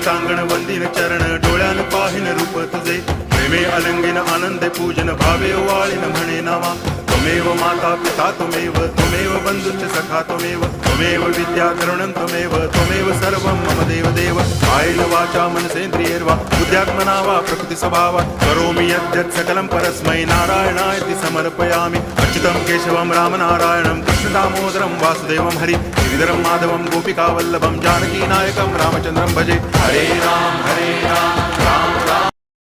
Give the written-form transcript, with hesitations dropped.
टांगण वंदिन चरण डोळ्यान पाहिन रूप तुझे प्रेमे अलंगिन आनंदे पूजन भावे वाळीन म्हणे नावा त्वमेव माता पिता त्वमेव बंधुश्च सखा त्वमेव विद्या करुणं त्वमेव सर्वं मम देव कायेन वाचा मनसेन्द्रियैर्वा बुद्ध्यात्मना वा प्रकृति स्वभावात् करोमि यद्यत् सकलं परस्मै नारायणायति समर्पयामि अच्युतं केशवं रामनारायणं कृष्णदामोदरं वासुदेवं हरि गिरिधरं माधवं गोपिकावल्लभं जानकीनायकं रामचन्द्रं भजे हरे राम राम